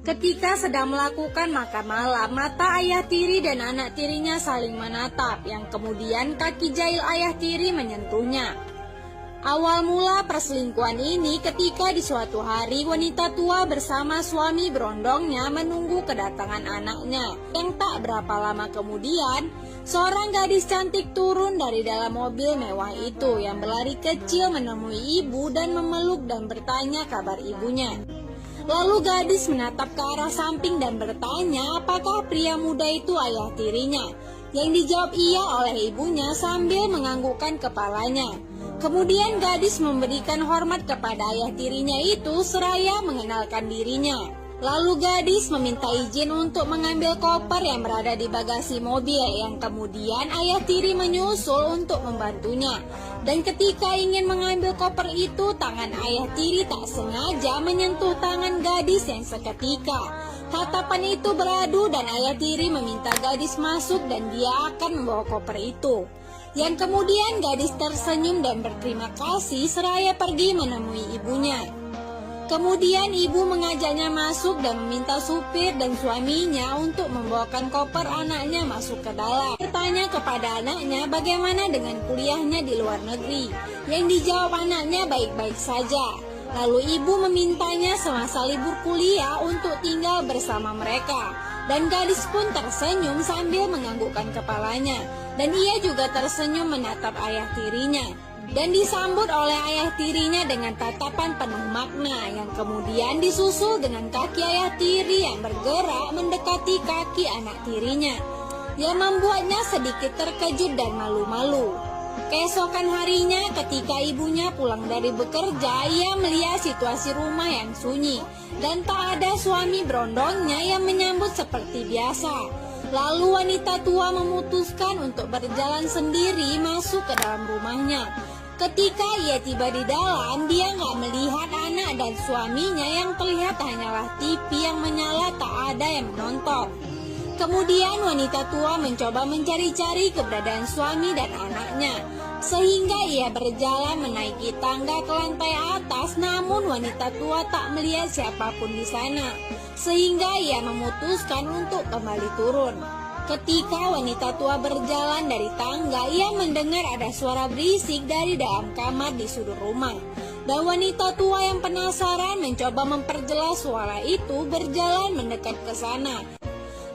Ketika sedang melakukan makan malam, mata ayah tiri dan anak tirinya saling menatap, yang kemudian kaki jahil ayah tiri menyentuhnya. Awal mula perselingkuhan ini ketika di suatu hari wanita tua bersama suami berondongnya menunggu kedatangan anaknya. Yang tak berapa lama kemudian, seorang gadis cantik turun dari dalam mobil mewah itu yang berlari kecil menemui ibu dan memeluk dan bertanya kabar ibunya. Lalu gadis menatap ke arah samping dan bertanya apakah pria muda itu ayah tirinya. Yang dijawab iya oleh ibunya sambil menganggukkan kepalanya. Kemudian gadis memberikan hormat kepada ayah tirinya itu seraya mengenalkan dirinya. Lalu gadis meminta izin untuk mengambil koper yang berada di bagasi mobil, yang kemudian ayah tiri menyusul untuk membantunya. Dan ketika ingin mengambil koper itu, tangan ayah tiri tak sengaja menyentuh tangan gadis yang seketika. Tatapan itu beradu dan ayah tiri meminta gadis masuk dan dia akan membawa koper itu. Yang kemudian gadis tersenyum dan berterima kasih seraya pergi menemui ibunya. Kemudian ibu mengajaknya masuk dan meminta supir dan suaminya untuk membawakan koper anaknya masuk ke dalam. Bertanya kepada anaknya bagaimana dengan kuliahnya di luar negeri. Yang dijawab anaknya baik-baik saja. Lalu ibu memintanya semasa libur kuliah untuk tinggal bersama mereka. Dan gadis pun tersenyum sambil menganggukkan kepalanya. Dan ia juga tersenyum menatap ayah tirinya. Dan disambut oleh ayah tirinya dengan tatapan penuh makna, yang kemudian disusul dengan kaki ayah tiri yang bergerak mendekati kaki anak tirinya, yang membuatnya sedikit terkejut dan malu-malu. Keesokan harinya ketika ibunya pulang dari bekerja, ia melihat situasi rumah yang sunyi dan tak ada suami berondongnya yang menyambut seperti biasa. Lalu wanita tua memutuskan untuk berjalan sendiri masuk ke dalam rumahnya. Ketika ia tiba di dalam, dia nggak melihat anak dan suaminya, yang terlihat hanyalah TV yang menyala, tak ada yang menonton. Kemudian wanita tua mencoba mencari-cari keberadaan suami dan anaknya, sehingga ia berjalan menaiki tangga ke lantai atas, namun wanita tua tak melihat siapapun di sana, sehingga ia memutuskan untuk kembali turun. Ketika wanita tua berjalan dari tangga, ia mendengar ada suara berisik dari dalam kamar di sudut rumah. Dan wanita tua yang penasaran mencoba memperjelas suara itu berjalan mendekat ke sana.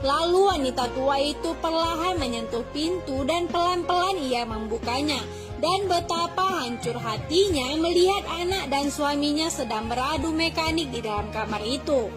Lalu wanita tua itu perlahan menyentuh pintu dan pelan-pelan ia membukanya. Dan betapa hancur hatinya melihat anak dan suaminya sedang beradu mekanik di dalam kamar itu.